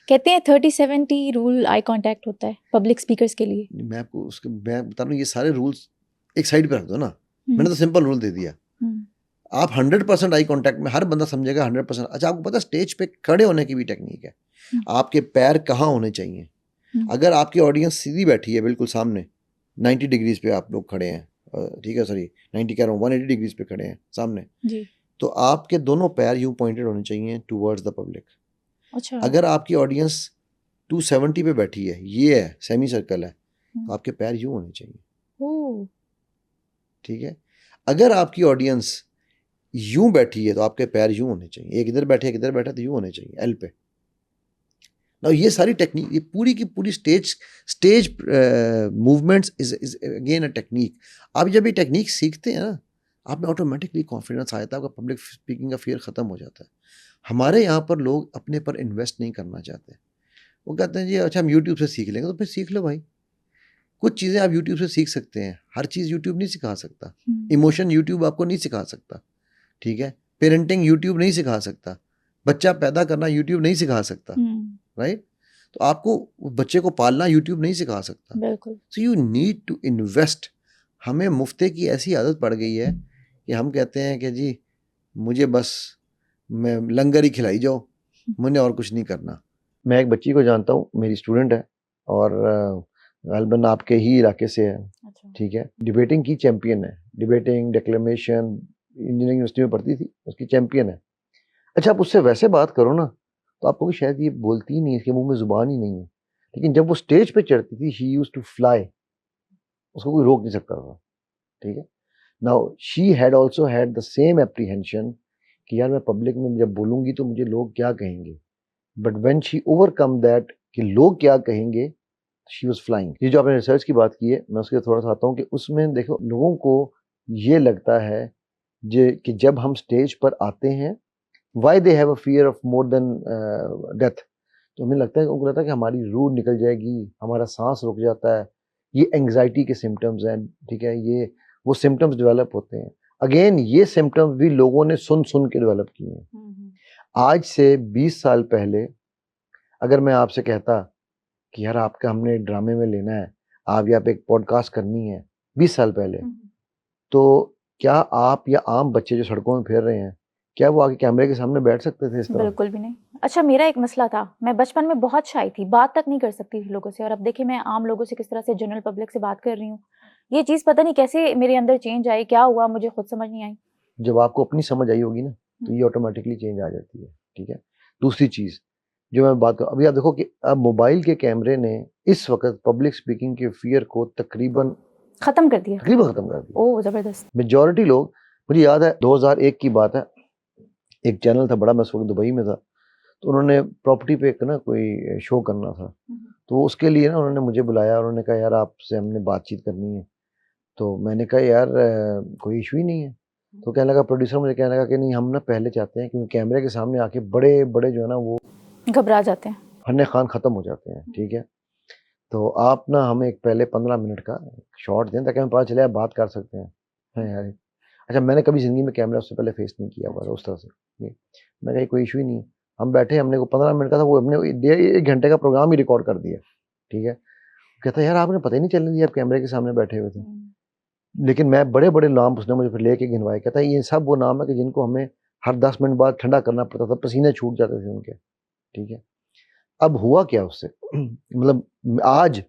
कहते हैं 30-70 rule eye contact होता है पब्लिक स्पीकर्स के लिए। मैं बता रहा हूँ, ये सारे रूल्स एक साइड पे रख दो ना। मैंने तो सिंपल रूल दे दिया। आप 100% आई कांटेक्ट में, हर बंदा समझेगा 100%। अच्छा, आपको पता स्टेज पे खड़े होने की भी टेक्निक है। आपके पैर कहाँ होने चाहिए। अगर आपकी ऑडियंस सीधी बैठी है बिल्कुल सामने, 90 डिग्रीज पे आप लोग खड़े हैं, ठीक है, सॉरी 90 कह रहा हूँ, 180 डिग्रीज पे खड़े हैं सामने जी। तो आपके दोनों पैर यूं पॉइंटेड होने चाहिए टूवर्ड्स द पब्लिक। अच्छा। अगर आपकी ऑडियंस 270 पे बैठी है, ये है सेमी सर्कल है, तो आपके पैर यूं होने चाहिए। ठीक है। अगर आपकी ऑडियंस यूं बैठी है तो आपके पैर यूं होने चाहिए। एक इधर बैठे, एक इधर बैठे, तो यूं होने चाहिए एल पे ना। ये सारी टेक्निक, ये पूरी की पूरी stage movements is again a technique. आप जब ये टेक्निक सीखते हैं ना, आप में ऑटोमेटिकली कॉन्फिडेंस आता है, आपका पब्लिक स्पीकिंग का फियर ख़त्म हो जाता है। हमारे यहाँ पर लोग अपने पर इन्वेस्ट नहीं करना चाहते। वो कहते हैं जी अच्छा हम यूट्यूब से सीख लेंगे, तो फिर सीख लो भाई। कुछ चीज़ें आप यूट्यूब से सीख सकते हैं, हर चीज़ यूट्यूब नहीं सिखा सकता। इमोशन यूट्यूब आपको नहीं सिखा सकता, ठीक है। पेरेंटिंग यूट्यूब नहीं सिखा सकता। बच्चा पैदा करना यूट्यूब नहीं सिखा सकता, राइट। तो आपको बच्चे को पालना यूट्यूब नहीं सिखा सकता। बिल्कुल। So you need to invest. हमें मुफ्ते की ऐसी आदत पड़ गई है कि हम कहते हैं कि जी मुझे बस मैं लंगर ही खिलाई जाओ, मुझे और कुछ नहीं करना। मैं एक बच्ची को जानता हूँ, मेरी स्टूडेंट है और गालबन आपके ही इलाके से है। अच्छा। ठीक है। डिबेटिंग की चैंपियन है, डिबेटिंग, डिक्लेमेशन, इंजीनियरिंग यूनिवर्सिटी में पढ़ती थी, उसकी चैंपियन है। अच्छा, आप उससे वैसे बात करो ना तो आपको शायद ये बोलती ही नहीं, इसके मुंह में जुबान ही नहीं है, लेकिन जब वो स्टेज पे चढ़ती थी शी यूज्ड टू फ्लाई, उसको कोई रोक नहीं सकता था। ठीक है। Now she had also had the same apprehension कि यार मैं पब्लिक में जब बोलूंगी तो मुझे लोग क्या कहेंगे, but when she overcome that कि लोग क्या कहेंगे, शी वाज फ्लाइंग। ये जो आपने रिसर्च की बात की है, मैं उसके थोड़ा सा आता हूँ कि उसमें देखो लोगों को ये लगता है कि जब हम स्टेज पर आते हैं, why they have a fear of more than death, तो हमें लगता है, उनको लगता है कि हमारी रूह निकल जाएगी, हमारा सांस रुक जाता है। ये एंग्जाइटी के सिम्टम्स हैं, ठीक है। ये वो सिम्टम्स डेवलप होते हैं। अगेन ये सिम्टम्स भी लोगों ने सुन सुन के डेवलप किए हैं। आज से 20 साल पहले अगर मैं आपसे कहता कि यार आपका हमने ड्रामे में लेना है, आप यहाँ पे एक पॉडकास्ट करनी है, 20 साल पहले, तो क्या आप या आम बच्चे जो सड़कों में फिर रहे हैं, क्या वो आगे कैमरे के सामने बैठ सकते थे इस तरह? बिल्कुल भी नहीं। अच्छा, मेरा एक मसला था, मैं बचपन में बहुत शाई थी, बात तक नहीं कर सकती थी लोगों से, और अब देखिए मैं आम लोगों से किस तरह से, जनरल पब्लिक से बात कर रही हूँ। ये चीज़ पता नहीं कैसे मेरे अंदर चेंज आई, क्या हुआ मुझे खुद समझ नहीं आई। जब आपको अपनी समझ आई होगी ना, तो ये ऑटोमेटिकली चेंज आ जाती है। ठीक है। दूसरी चीज़ जो मैं बात करूँ, अभी आप देखो कि अब मोबाइल के कैमरे ने इस वक्त पब्लिक स्पीकिंग के फियर को तकरीबन खत्म कर दिया। खत्म कर दिया। ओह जबरदस्त। मेजॉरिटी लोग, मुझे याद है 2001 की बात है, एक चैनल था बड़ा, मैं उस वक्त दुबई में था, तो उन्होंने प्रॉपर्टी पे एक ना कोई शो करना था, तो उसके लिए ना उन्होंने मुझे बुलाया, उन्होंने कहा यार आपसे हमने बातचीत करनी है। तो मैंने कहा यार कोई इशू ही नहीं है। तो कहने लगा, प्रोड्यूसर मुझे कहने लगा कि नहीं हम ना पहले चाहते हैं, क्योंकि कैमरे के सामने आके बड़े बड़े जो है ना वो घबरा जाते हैं, फन्ने खान ख़त्म हो जाते हैं। ठीक है। तो आप ना हमें एक पहले 15 मिनट का शॉट दें ताकि हमें पता चले आप बात कर सकते हैं। हाँ यार, अच्छा मैंने कभी ज़िंदगी में कैमरा उससे पहले फेस नहीं किया हुआ था उस तरह से। ये मैं कहा कोई इशू ही नहीं है। हम बैठे, हमने को 15 मिनट का था, वो हमने 1 घंटे का प्रोग्राम ही रिकॉर्ड कर दिया। ठीक है। कहता है यार आपने पता ही नहीं चलने दिया, आप कैमरे के सामने बैठे हुए थे। लेकिन मैं बड़े बड़े नाम उसने मुझे फिर लेके गिनवाए। कहता है ये सब वो नाम है कि जिनको हमें हर 10 मिनट बाद ठंडा करना पड़ता था, पसीने छूट जाते थे उनके। ठीक है। अब हुआ क्या उससे मतलब आज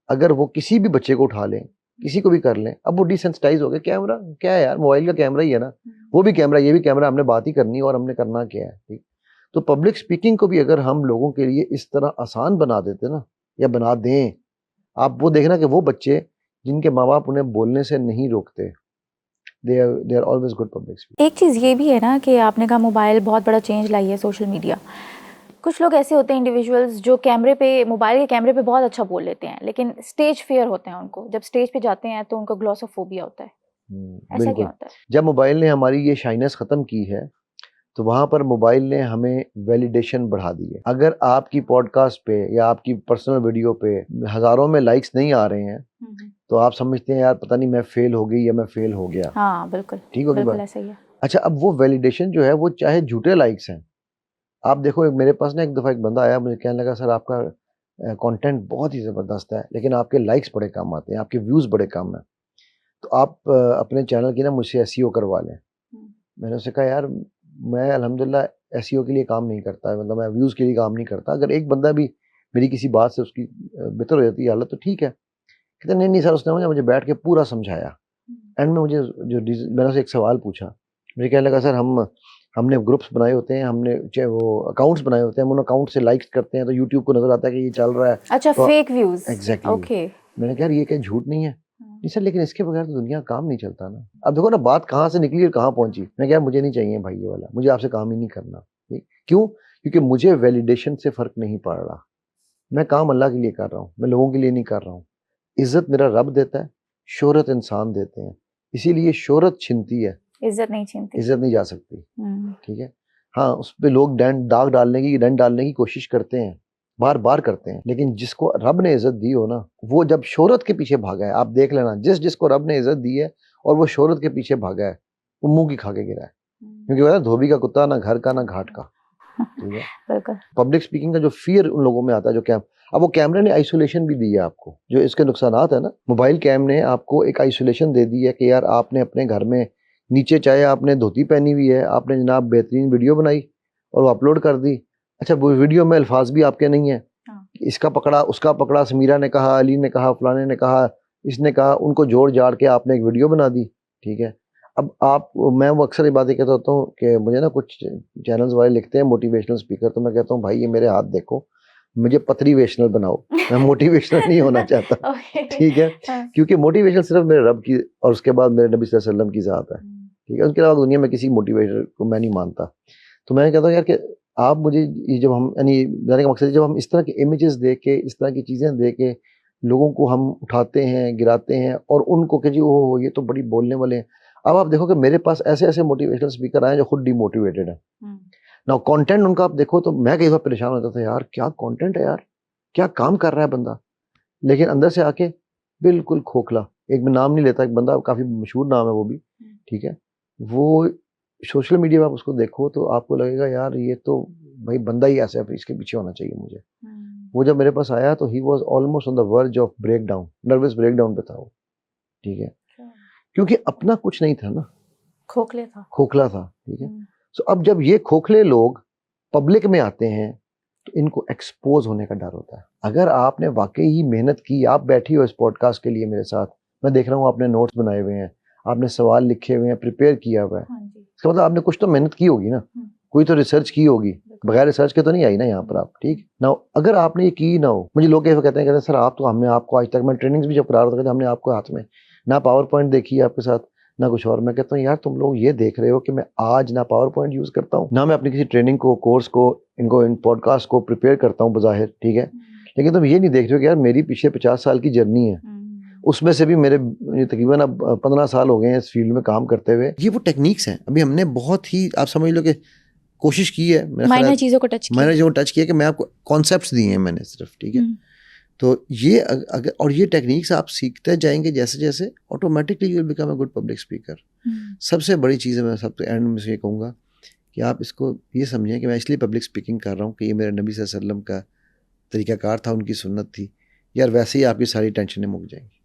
अगर वो किसी भी बच्चे को उठा लें, किसी को भी कर लें, अब वो डिसेंसिटाइज हो गए। कैमरा क्या है यार, मोबाइल का कैमरा ही है ना, वो भी कैमरा, ये भी कैमरा, हमने बात ही करनी है और हमने करना क्या है। ठीक। तो पब्लिक स्पीकिंग को भी अगर हम लोगों के लिए इस तरह आसान बना देते ना, या बना दें, आप वो देखना कि वो बच्चे जिनके माँ बाप उन्हें बोलने से नहीं रोकते, they are always good public speaker. एक चीज़ ये भी है ना कि आपने कहा मोबाइल बहुत बड़ा चेंज लाई है, सोशल मीडिया। कुछ लोग ऐसे होते हैं इंडिविजुअल्स जो कैमरे पे, मोबाइल के कैमरे पे बहुत अच्छा बोल लेते हैं, लेकिन स्टेज फियर होते हैं उनको, जब स्टेज पे जाते हैं तो उनको ग्लॉसोफोबिया होता है। ऐसा क्यों बिल्कुल। होता है? जब मोबाइल ने हमारी ये शाइनेस ख़त्म की है, तो वहाँ पर मोबाइल ने हमें वैलिडेशन बढ़ा दी है। अगर आपकी पॉडकास्ट पे या आपकी पर्सनल वीडियो पे हज़ारों में लाइक्स नहीं आ रहे हैं, तो आप समझते हैं यार पता नहीं मैं फेल हो गई या मैं फेल हो गया। हाँ बिल्कुल, ठीक होगी बिल्कुल बात। ऐसा ही है। अच्छा, अब वो वैलिडेशन जो है वो चाहे झूठे लाइक्स हैं, आप देखो मेरे पास ना एक दफ़ा एक बंदा आया, मुझे कहने लगा सर आपका कंटेंट बहुत ही ज़बरदस्त है, लेकिन आपके लाइक्स बड़े कम आते हैं, आपके व्यूज़ बड़े कम हैं, तो आप अपने चैनल की ना मुझसे एसईओ करवा लें। मैंने उससे कहा यार मैं अल्हम्दुलिल्लाह एसईओ के लिए काम नहीं करता, मतलब मैं व्यूज़ के लिए काम नहीं करता। अगर एक बंदा भी मेरी किसी बात से उसकी बेहतर हो जाती है हालत तो ठीक है। कहते नहीं, नहीं सर, उसने मुझे बैठ के पूरा समझाया। एंड में मुझे मैंने उससे एक सवाल पूछा। मुझे कहने लगा सर हमने ग्रुप्स बनाए होते हैं, हमने चाहे वो अकाउंट्स बनाए होते हैं, हम उन अकाउंट से लाइक्स करते हैं तो यूट्यूब को नज़र आता है कि ये चल रहा है। अच्छा, तो फेक व्यूज। Exactly okay. मैंने कहा यार ये क्या झूठ नहीं है? नहीं सर, लेकिन इसके बगैर तो दुनिया का काम नहीं चलता ना। अब देखो ना बात कहाँ से निकली और कहाँ पहुंची। मैं क्या, मुझे नहीं चाहिए भाई ये वाला, मुझे आपसे काम ही नहीं करना। ठीक? क्यों? क्योंकि मुझे वैलिडेशन से फर्क नहीं पड़ रहा। मैं काम अल्लाह के लिए कर रहा हूँ, मैं लोगों के लिए नहीं कर रहा हूँ। इज्जत मेरा रब देता है, शोहरत इंसान देते हैं, इसीलिए शोहरत छिनती है, इज्जत नहीं छीनती। इज्जत नहीं जा सकती। हम्म। ठीक है। हाँ, उस पे लोग दाग डालने की कोशिश करते हैं, बार बार करते हैं, लेकिन जिसको रब ने इज्जत दी हो ना, वो जब शोहरत के पीछे भागा है, आप देख लेना, जिसको रब ने इज्जत दी है और वो शोहरत के पीछे भागा है, वो मुंह की खा के गिरा है। क्योंकि वो है ना, धोबी का कुत्ता ना घर का ना घाट का। ठीक है। बिल्कुल। पब्लिक स्पीकिंग का जो फियर उन लोगों में आता है, जो अब वो कैमरे ने आइसोलेशन भी दी है आपको, जो इसके नुकसानात है ना, मोबाइल कैम ने आपको एक आइसोलेशन दे दी है कि यार आपने अपने घर में नीचे चाहे आपने धोती पहनी हुई है, आपने जनाब बेहतरीन वीडियो बनाई और वो अपलोड कर दी। अच्छा, वो वीडियो में अल्फाज भी आपके नहीं है, इसका पकड़ा उसका पकड़ा, समीरा ने कहा, अली ने कहा, फलाने ने कहा, इसने कहा, उनको जोड़ जाड़ के आपने एक वीडियो बना दी। ठीक है। अब मैं वो अक्सर ये बातें कहता होता हूँ कि मुझे ना कुछ चैनल्स वाले लिखते हैं मोटिवेशनल स्पीकर, तो मैं कहता हूँ भाई ये मेरे हाथ देखो, मुझे पत्रीवेशनल बनाओ, मैं मोटिवेशनल नहीं होना चाहता। ओके। ठीक है। हाँ। क्योंकि मोटिवेशन सिर्फ मेरे रब की और उसके बाद मेरे नबी सल्लल्लाहु अलैहि वसल्लम की ज़ात है। ठीक है। उसके अलावा दुनिया में किसी मोटिवेटर को मैं नहीं मानता। तो मैं कहता हूँ यार कि आप मुझे ये जब हम यानी मेरे का मकसद है, जब हम इस तरह के इमेजेस दे के, इस तरह की चीज़ें दे के लोगों को हम उठाते हैं, गिराते हैं और उनको कि जी ओह ये तो बड़ी बोलने वाले हैं। अब आप देखो कि मेरे पास ऐसे-ऐसे मोटिवेशनल स्पीकर आए हैं जो खुद डिमोटिवेटेड हैं। नाउ कंटेंट उनका आप देखो तो मैं कई बार परेशान होता था, यार क्या कंटेंट है यार, क्या काम कर रहा है बंदा, लेकिन अंदर से आके बिल्कुल खोखला। एक मैं नाम नहीं लेता, एक बंदा काफ़ी मशहूर नाम है वो भी। ठीक है। वो सोशल मीडिया पे आप उसको देखो तो आपको लगेगा यार ये तो भाई बंदा ही ऐसा है, फिर इसके पीछे होना चाहिए मुझे। वो जब मेरे पास आया तो he was almost on the verge of breakdown, nervous breakdown पे था वो। ठीक है। क्योंकि अपना कुछ नहीं था ना, खोखले था। खोखला था। ठीक है। सो अब जब ये खोखले लोग पब्लिक में आते हैं तो इनको एक्सपोज होने का डर होता है। अगर आपने वाकई ही मेहनत की, आप बैठी हो इस पॉडकास्ट के लिए मेरे साथ, मैं देख रहा हूँ आपने नोट्स बनाए हुए हैं, आपने सवाल लिखे हुए हैं, प्रिपेयर किया हुआ है, इसका मतलब आपने कुछ तो मेहनत की होगी ना, कोई तो रिसर्च की होगी, बगैर रिसर्च के तो नहीं आई ना यहाँ पर आप। ठीक ना। अगर आपने ये की ना हो, मुझे लोग कहते हैं सर आप तो, हमने आपको आज तक, मैं ट्रेनिंग्स भी जब करा रहा था हमने आपको हाथ में ना पावर पॉइंट देखी है आपके साथ ना कुछ और। मैं कहता हूँ यार तुम लोग ये देख रहे हो कि मैं आज ना पावर पॉइंट यूज करता हूँ ना मैं अपनी किसी ट्रेनिंग को, कोर्स को, इन पॉडकास्ट को प्रिपेयर करता हूँ बज़ाहिर। ठीक है। लेकिन तुम ये नहीं देख रहे हो कि यार मेरी पीछे 50 साल की जर्नी है, उसमें से भी मेरे तकरीबन अब 15 साल हो गए हैं इस फील्ड में काम करते हुए। ये वो टेक्निक्स हैं, अभी हमने बहुत ही, आप समझ लो कि कोशिश की है, माइनर चीज़ों को टच किया, मैंने जो टच किया कि मैं आपको कॉन्सेप्ट्स दिए हैं मैंने सिर्फ। ठीक है। तो ये अगर और ये टेक्निक्स आप सीखते जाएंगे जैसे जैसे, automatically you will become a good public speaker. सबसे बड़ी चीज़ है, मैं सबसे एंड में से ये कहूँगा कि आप इसको ये समझें कि मैं इसलिए पब्लिक स्पीकिंग कर रहा हूँ कि ये मेरे नबी सल्लल्लाहु अलैहि वसल्लम का तरीक़ाकार था, उनकी सुन्नत थी यार, वैसे ही आपकी सारी टेंशनें मुक जाएंगी।